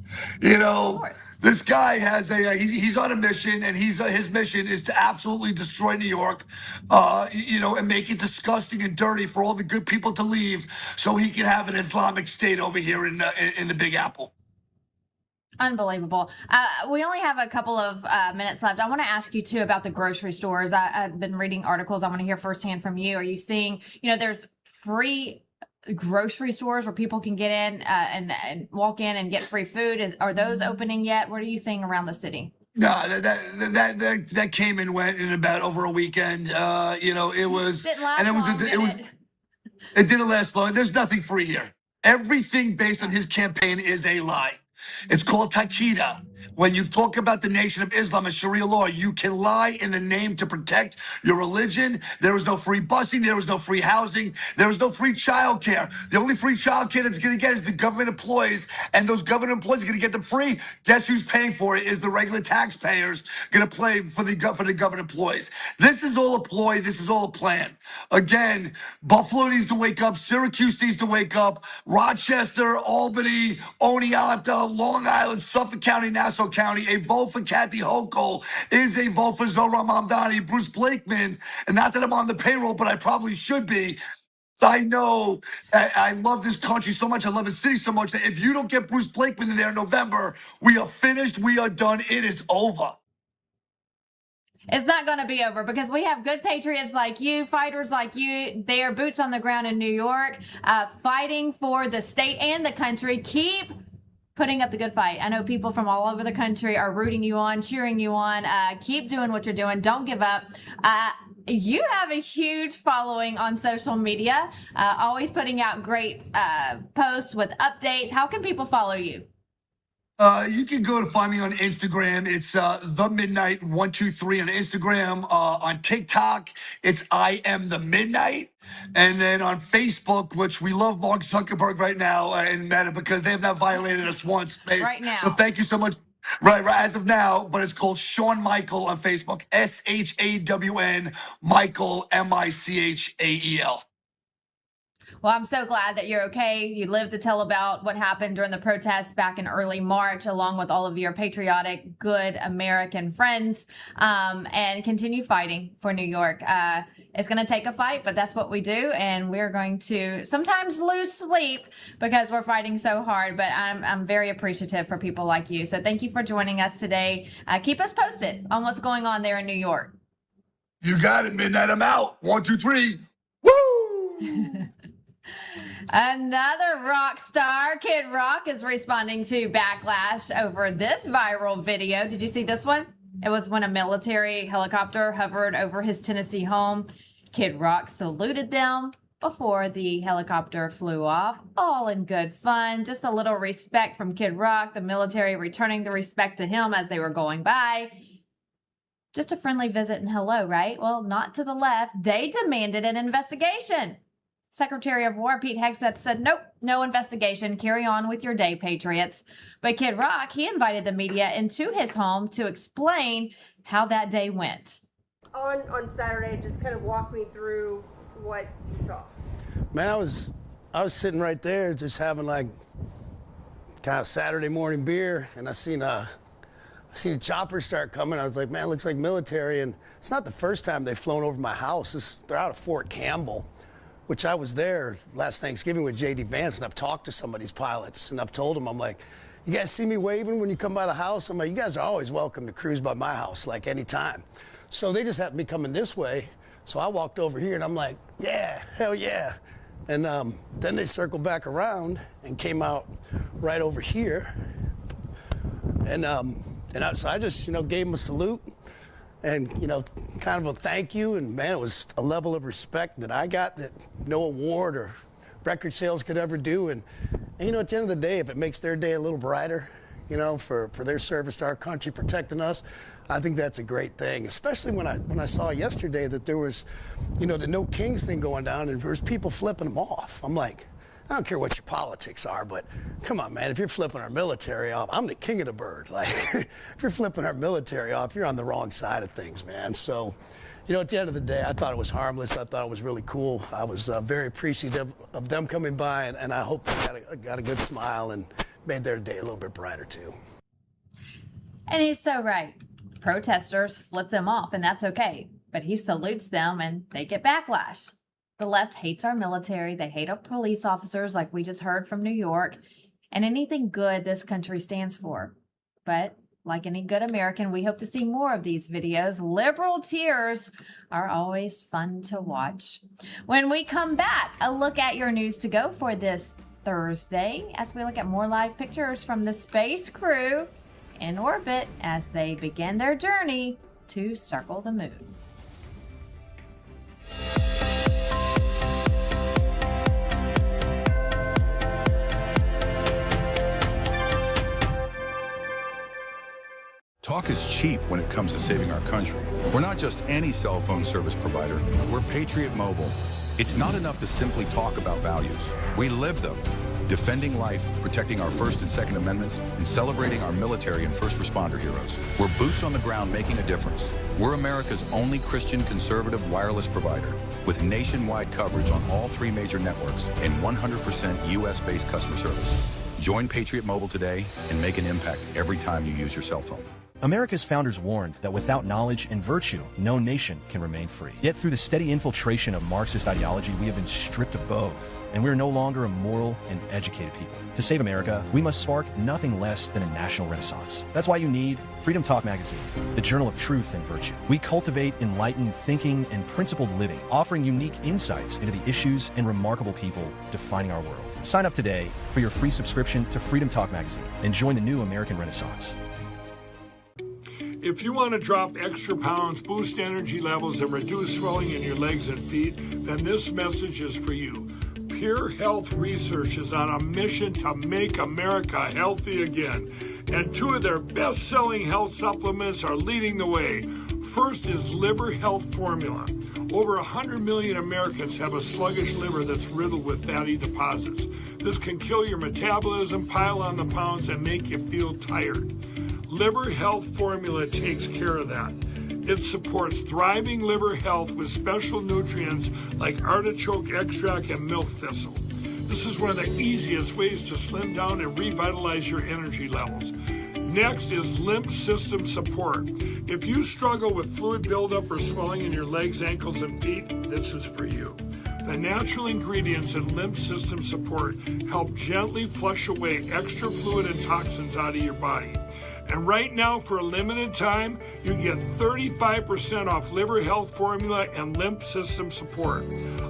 You know, this guy has he's on a mission, and his mission is to absolutely destroy New York, and make it disgusting and dirty for all the good people to leave, so he can have an Islamic State over here in the Big Apple. Unbelievable. We only have a couple of minutes left. I want to ask you too about the grocery stores. I've been reading articles. I want to hear firsthand from you. Are you seeing, there's free grocery stores where people can get in and walk in and get free food? Are those opening yet? What are you seeing around the city? No, that came and went in about over a weekend. It was, Didn't last and it was, long, it didn't last long. There's nothing free here. Everything based on his campaign is a lie. It's called Taqida. When you talk about the Nation of Islam and Sharia law, you can lie in the name to protect your religion. There is no free busing. There is no free housing. There is no free childcare. The only free childcare that's going to get is the government employees, and those government employees are going to get them free. Guess who's paying for it? Is the regular taxpayers going to pay for the government employees? This is all a ploy. This is all a plan. Again, Buffalo needs to wake up. Syracuse needs to wake up. Rochester, Albany, Oneonta, Long Island, Suffolk County, Nassau County. A vote for Kathy Hochul is a vote for Zohran Mamdani, Bruce Blakeman, and not that I'm on the payroll, but I probably should be. I know that I love this country so much, I love the city so much, that if you don't get Bruce Blakeman in there in November, we are finished, we are done, it is over. It's not going to be over, because we have good patriots like you, fighters like you. They are boots on the ground in New York, fighting for the state and the country. Keep putting up the good fight. I know people from all over the country are rooting you on, cheering you on. Keep doing what you're doing. Don't give up. You have a huge following on social media, always putting out great posts with updates. How can people follow you? You can go to find me on Instagram. It's The Midnight 123 on Instagram. On TikTok, it's I Am The Midnight. And then on Facebook, which we love Mark Zuckerberg right now and Meta, because they have not violated us once. Right now. So thank you so much. Right, as of now, but it's called Shawn Michael on Facebook. SHAWN Michael MICHAEL. Well, I'm so glad that you're okay. You lived to tell about what happened during the protests back in early March, along with all of your patriotic, good American friends, and continue fighting for New York. It's going to take a fight, but that's what we do. And we're going to sometimes lose sleep because we're fighting so hard. But I'm very appreciative for people like you. So thank you for joining us today. Keep us posted on what's going on there in New York. You got it, Midnight. I'm out. 1, 2, 3. Woo! Another rock star, Kid Rock, is responding to backlash over this viral video. Did you see this one? It was when a military helicopter hovered over his Tennessee home. Kid Rock saluted them before the helicopter flew off. All in good fun. Just a little respect from Kid Rock. The military returning the respect to him as they were going by. Just a friendly visit and hello, right? Well, not to the left. They demanded an investigation. Secretary of War Pete Hegseth said, nope, no investigation. Carry on with your day, Patriots. But Kid Rock, he invited the media into his home to explain how that day went. On Saturday, just kind of walk me through what you saw. Man, I was sitting right there just having like kind of Saturday morning beer, and I seen a chopper start coming. I was like, man, it looks like military, and it's not the first time they've flown over my house. They're out of Fort Campbell, which I was there last Thanksgiving with J.D. Vance, and I've talked to some of these pilots, and I've told them, I'm like, you guys see me waving when you come by the house? I'm like, you guys are always welcome to cruise by my house, like anytime. So they just happened to be coming this way, so I walked over here, and I'm like, yeah, hell yeah. And then they circled back around and came out right over here, and so I just, gave them a salute. And, kind of a thank you. And, man, it was a level of respect that I got that no award or record sales could ever do. And And, you know, at the end of the day, if it makes their day a little brighter, you know, for their service to our country, protecting us, I think that's a great thing, especially when I saw yesterday that there was, you know, the No Kings thing going down and there was people flipping them off. I'm like, I don't care what your politics are, but come on, man, if you're flipping our military off, I'm the king of the bird. Like, if you're flipping our military off, you're on the wrong side of things, man. So, you know, at the end of the day, I thought it was harmless. I thought it was really cool. I was very appreciative of them coming by, and I hope they got a good smile and made their day a little bit brighter, too. And he's so right. Protesters flip them off, and that's okay. But he salutes them, and they get backlash. The left hates our military. They hate our police officers, like we just heard from New York, and anything good this country stands for. But like any good American, we hope to see more of these videos. Liberal tears are always fun to watch. When we come back, a look at your news to go for this Thursday as we look at more live pictures from the space crew in orbit as they begin their journey to circle the moon. Talk is cheap when it comes to saving our country. We're not just any cell phone service provider. We're Patriot Mobile. It's not enough to simply talk about values. We live them. Defending life, protecting our First and Second Amendments, and celebrating our military and first responder heroes. We're boots on the ground making a difference. We're America's only Christian conservative wireless provider with nationwide coverage on all 3 major networks and 100% U.S.-based customer service. Join Patriot Mobile today and make an impact every time you use your cell phone. America's founders warned that without knowledge and virtue, no nation can remain free. Yet through the steady infiltration of Marxist ideology, we have been stripped of both, and we are no longer a moral and educated people. To save America, we must spark nothing less than a national renaissance. That's why you need Freedom Talk Magazine, the journal of truth and virtue. We cultivate enlightened thinking and principled living, offering unique insights into the issues and remarkable people defining our world. Sign up today for your free subscription to Freedom Talk Magazine and join the new American Renaissance. If you want to drop extra pounds, boost energy levels, and reduce swelling in your legs and feet, then this message is for you. Pure Health Research is on a mission to make America healthy again, and 2 of their best-selling health supplements are leading the way. First is Liver Health Formula. Over 100 million Americans have a sluggish liver that's riddled with fatty deposits. This can kill your metabolism, pile on the pounds, and make you feel tired. Liver Health Formula takes care of that. It supports thriving liver health with special nutrients like artichoke extract and milk thistle. This is one of the easiest ways to slim down and revitalize your energy levels. Next is lymph system support. If you struggle with fluid buildup or swelling in your legs, ankles, and feet, this is for you. The natural ingredients in lymph system support help gently flush away extra fluid and toxins out of your body. And right now, for a limited time, you get 35% off Liver Health Formula and Lymph System Support,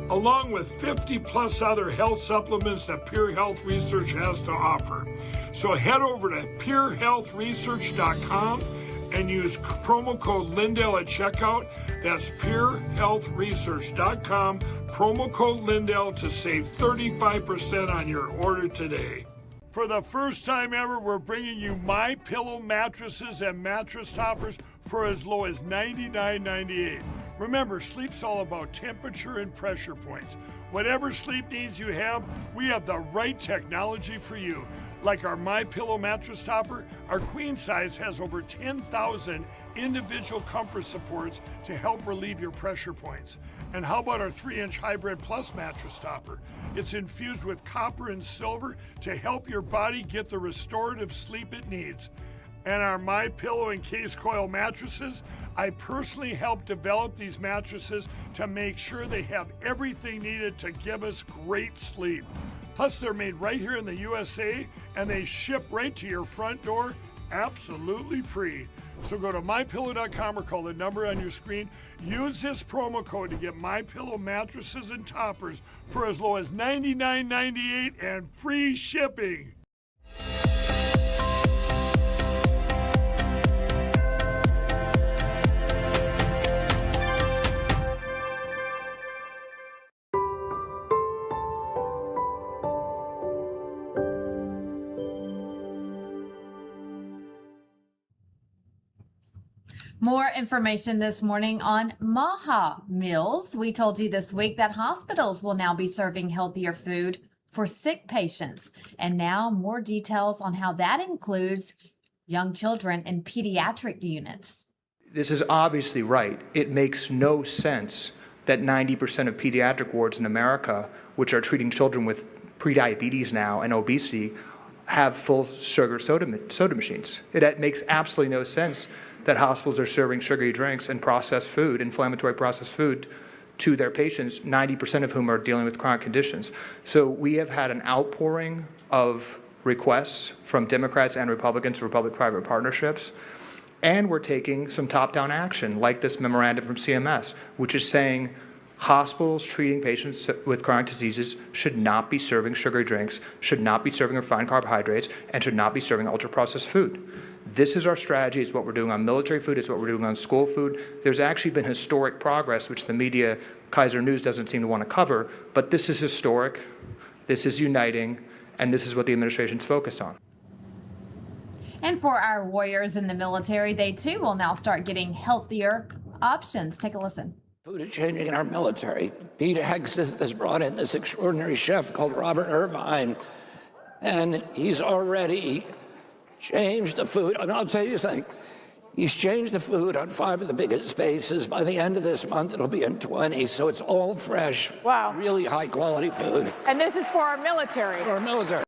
along with 50 plus other health supplements that Pure Health Research has to offer. So head over to purehealthresearch.com and use promo code Lindell at checkout. That's purehealthresearch.com, promo code Lindell to save 35% on your order today. For the first time ever, we're bringing you MyPillow mattresses and mattress toppers for as low as $99.98. Remember, sleep's all about temperature and pressure points. Whatever sleep needs you have, we have the right technology for you. Like our MyPillow mattress topper, our queen size has over 10,000 individual comfort supports to help relieve your pressure points. And how about our 3-inch Hybrid Plus mattress topper? It's infused with copper and silver to help your body get the restorative sleep it needs. And our MyPillow and Case Coil mattresses, I personally helped develop these mattresses to make sure they have everything needed to give us great sleep. Plus, they're made right here in the USA, and they ship right to your front door absolutely free. So go to MyPillow.com or call the number on your screen. Use this promo code to get MyPillow mattresses and toppers for as low as $99.98 and free shipping. More information this morning on Maha meals. We told you this week that hospitals will now be serving healthier food for sick patients. And now more details on how that includes young children in pediatric units. This is obviously right. It makes no sense that 90% of pediatric wards in America, which are treating children with prediabetes now and obesity, have full sugar soda machines. It makes absolutely no sense that hospitals are serving sugary drinks and processed food, inflammatory processed food, to their patients, 90% of whom are dealing with chronic conditions. So we have had an outpouring of requests from Democrats and Republicans for public-private partnerships, and we're taking some top-down action, like this memorandum from CMS, which is saying hospitals treating patients with chronic diseases should not be serving sugary drinks, should not be serving refined carbohydrates, and should not be serving ultra-processed food. This is our strategy. It's what we're doing on military food. It's what we're doing on school food. There's actually been historic progress, which the media, Kaiser News, doesn't seem to want to cover, but this is historic, this is uniting, and this is what the administration's focused on. And for our warriors in the military, they too will now start getting healthier options. Take a listen. Food is changing in our military. Pete Hegseth has brought in this extraordinary chef called Robert Irvine, and he's already changed the food. And I'll tell you something. He's changed the food on 5 of the biggest bases. By the end of this month, it'll be in 20. So it's all fresh, wow, really high-quality food. And this is for our military. For our military.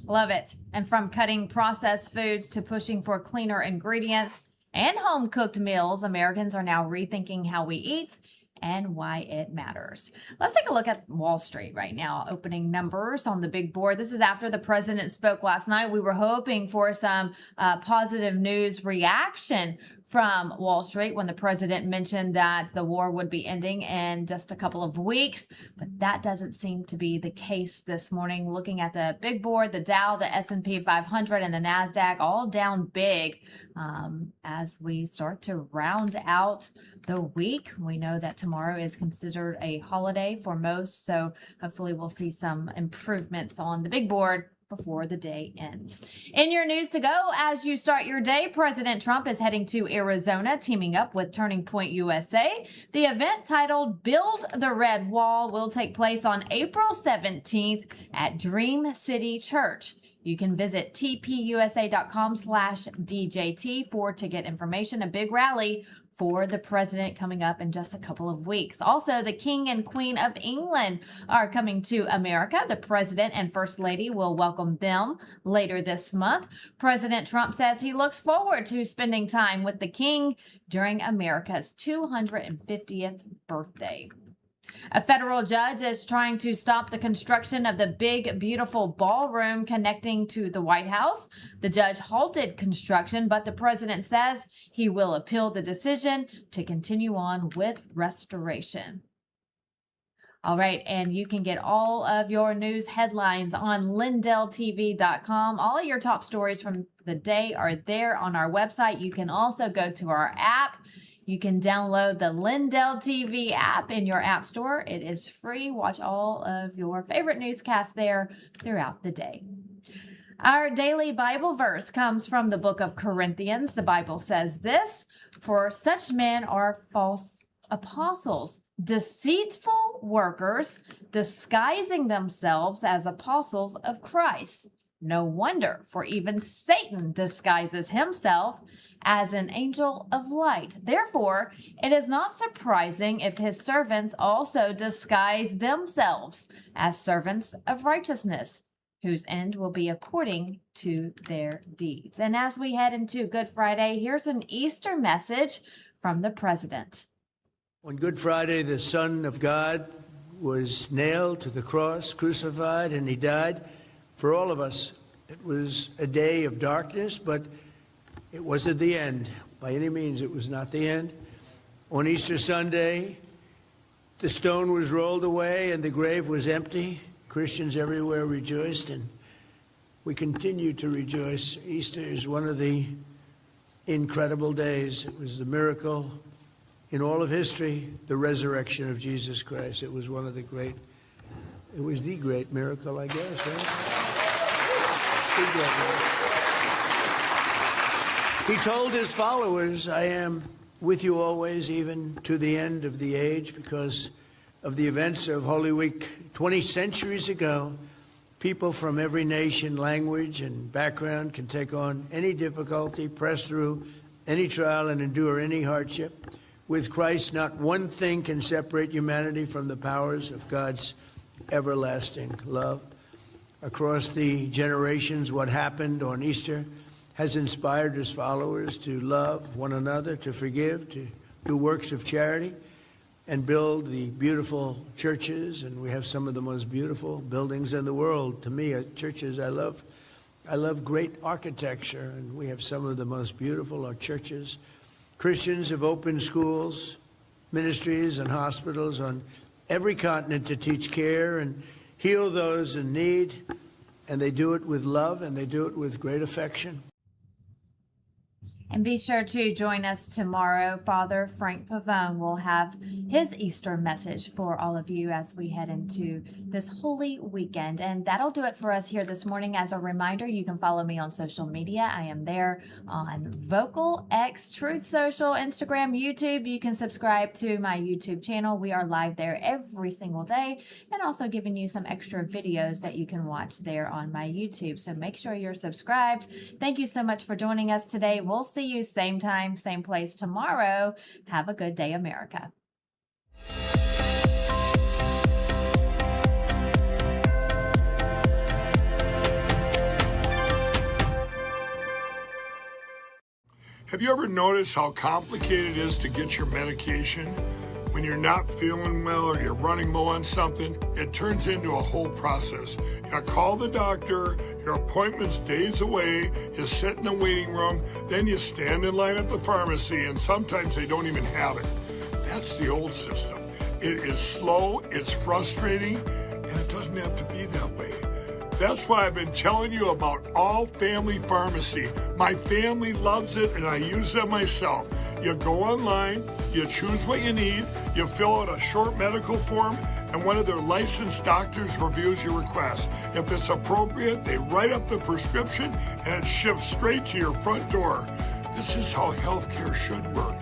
Love it. And from cutting processed foods to pushing for cleaner ingredients and home-cooked meals, Americans are now rethinking how we eat and why it matters. Let's take a look at Wall Street right now. Opening numbers on the big board. This is after the president spoke last night. We were hoping for some positive news reaction from Wall Street when the president mentioned that the war would be ending in just a couple of weeks, but that doesn't seem to be the case this morning. Looking at the big board, the Dow, the S&P 500, and the NASDAQ all down big as we start to round out the week. We know that tomorrow is considered a holiday for most, so hopefully we'll see some improvements on the big board before the day ends. In your news to go, as you start your day, President Trump is heading to Arizona, teaming up with Turning Point USA. The event titled Build the Red Wall will take place on April 17th at Dream City Church. You can visit tpusa.com/DJT for ticket information. A big rally for the president coming up in just a couple of weeks. Also, the King and Queen of England are coming to America. The president and first lady will welcome them later this month. President Trump says he looks forward to spending time with the king during America's 250th birthday. A federal judge is trying to stop the construction of the big, beautiful ballroom connecting to the White House. The judge halted construction, but the president says he will appeal the decision to continue on with restoration. All right, and you can get all of your news headlines on LINDELLTV.com. All of your top stories from the day are there on our website. You can also go to our app. You can download the Lindell TV app in your app store. It is free. Watch all of your favorite newscasts there throughout the day. Our daily Bible verse comes from the book of Corinthians. The Bible says this: "For such men are false apostles, deceitful workers, disguising themselves as apostles of Christ. No wonder, for even Satan disguises himself as an angel of light. Therefore, it is not surprising if his servants also disguise themselves as servants of righteousness, whose end will be according to their deeds." And as we head into Good Friday, here's an Easter message from the president. On Good Friday, the Son of God was nailed to the cross, crucified, and he died for all of us. It was a day of darkness, but it wasn't the end. By any means, it was not the end. On Easter Sunday, the stone was rolled away and the grave was empty. Christians everywhere rejoiced, and we continue to rejoice. Easter is one of the incredible days. It was the miracle in all of history, the resurrection of Jesus Christ. It was one of the great, it was the great miracle, I guess, right? The great miracle. He told his followers, I am with you always, even to the end of the age, because of the events of Holy Week 20 centuries ago. People from every nation, language, and background can take on any difficulty, press through any trial, and endure any hardship. With Christ, not one thing can separate humanity from the powers of God's everlasting love. Across the generations, what happened on Easter has inspired his followers to love one another, to forgive, to do works of charity, and build the beautiful churches. And we have some of the most beautiful buildings in the world. To me, churches, I love great architecture, and we have some of the most beautiful churches. Christians have opened schools, ministries, and hospitals on every continent to teach care and heal those in need, and they do it with love, and they do it with great affection. And be sure to join us tomorrow. Father Frank Pavone will have his Easter message for all of you as we head into this holy weekend. And that'll do it for us here this morning. As a reminder, you can follow me on social media. I am there on Vocal, X, Truth Social, Instagram, YouTube. You can subscribe to my YouTube channel. We are live there every single day, and also giving you some extra videos that you can watch there on my YouTube. So make sure you're subscribed. Thank you so much for joining us today. We'll see you same time, same place tomorrow. Have a good day, America. Have you ever noticed how complicated it is to get your medication? When you're not feeling well or you're running low on something, it turns into a whole process. You call the doctor, your appointment's days away, you sit in the waiting room, then you stand in line at the pharmacy, and sometimes they don't even have it. That's the old system. It is slow, it's frustrating, and it doesn't have to be that way. That's why I've been telling you about All Family Pharmacy. My family loves it, and I use them myself. You go online, you choose what you need, you fill out a short medical form, and one of their licensed doctors reviews your request. If it's appropriate, they write up the prescription, and it ships straight to your front door. This is how healthcare should work.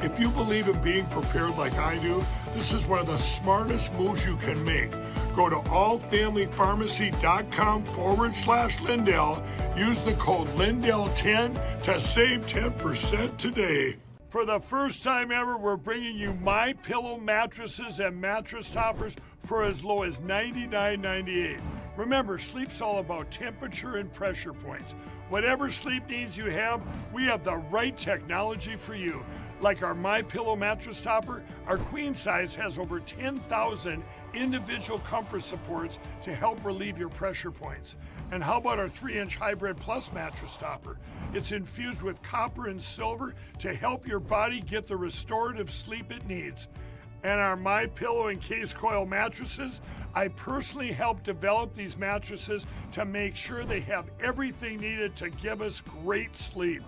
If you believe in being prepared like I do, this is one of the smartest moves you can make. Go to allfamilypharmacy.com/Lindell. Use the code LINDELL10 to save 10% today. For the first time ever, we're bringing you MyPillow mattresses and mattress toppers for as low as $99.98. Remember, sleep's all about temperature and pressure points. Whatever sleep needs you have, we have the right technology for you. Like our MyPillow mattress topper, our queen size has over 10,000 individual comfort supports to help relieve your pressure points. And how about our 3-inch Hybrid Plus mattress topper? It's infused with copper and silver to help your body get the restorative sleep it needs. And our MyPillow and Case Coil mattresses, I personally helped develop these mattresses to make sure they have everything needed to give us great sleep.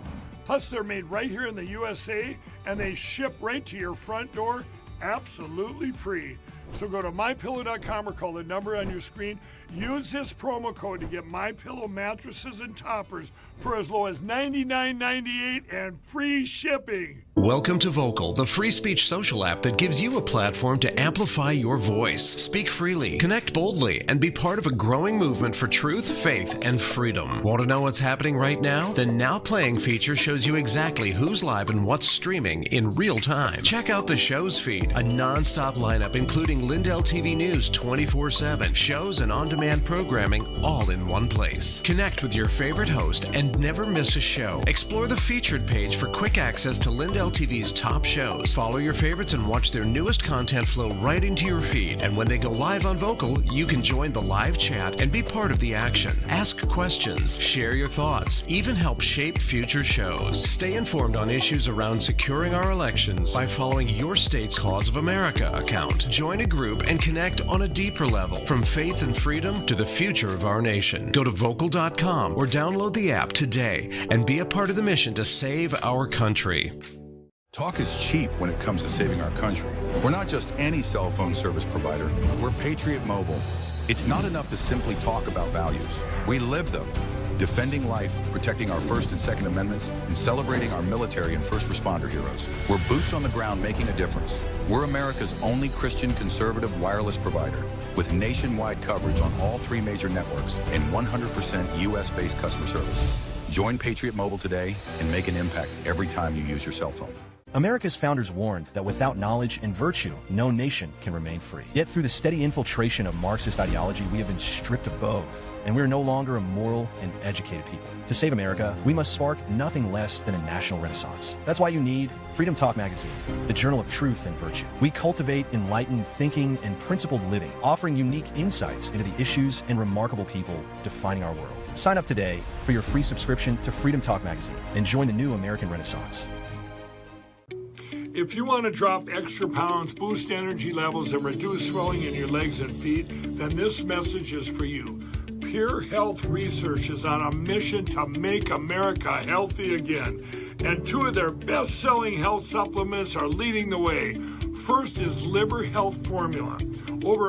Plus, they're made right here in the USA, and they ship right to your front door, absolutely free. So go to MyPillow.com or call the number on your screen. Use this promo code to get MyPillow mattresses and toppers for as low as $99.98 and free shipping. Welcome to Vocal, the free speech social app that gives you a platform to amplify your voice. Speak freely, connect boldly, and be part of a growing movement for truth, faith, and freedom. Want to know what's happening right now? The Now Playing feature shows you exactly who's live and what's streaming in real time. Check out the show's feed, a non-stop lineup including LINDELLTV News 24/7, shows and on-demand programming all in one place. Connect with your favorite host and never miss a show. Explore the featured page for quick access to LINDELLTV's top shows. Follow your favorites and watch their newest content flow right into your feed. And when they go live on Vocal, you can join the live chat and be part of the action. Ask questions, share your thoughts, even help shape future shows. Stay informed on issues around securing our elections by following your state's Cause of America account. Join a group and connect on a deeper level, from faith and freedom to the future of our nation. Go to vocal.com or download the app today and be a part of the mission to save our country. Talk is cheap when it comes to saving our country. We're not just any cell phone service provider. We're Patriot Mobile. It's not enough to simply talk about values. We live them. defending life, protecting our First and Second Amendments, and celebrating our military and first responder heroes. We're boots on the ground making a difference. We're America's only Christian conservative wireless provider with nationwide coverage on all 3 major networks and 100% U.S.-based customer service. Join Patriot Mobile today and make an impact every time you use your cell phone. America's founders warned that without knowledge and virtue, no nation can remain free. Yet through the steady infiltration of Marxist ideology, we have been stripped of both, and we are no longer a moral and educated people. To save America, we must spark nothing less than a national renaissance. That's why you need Freedom Talk Magazine, the journal of truth and virtue. We cultivate enlightened thinking and principled living, offering unique insights into the issues and remarkable people defining our world. Sign up today for your free subscription to Freedom Talk Magazine and join the new American Renaissance. If you want to drop extra pounds, boost energy levels, and reduce swelling in your legs and feet, then this message is for you. Pure Health Research is on a mission to make America healthy again. And 2 of their best-selling health supplements are leading the way. First is Liver Health Formula. Over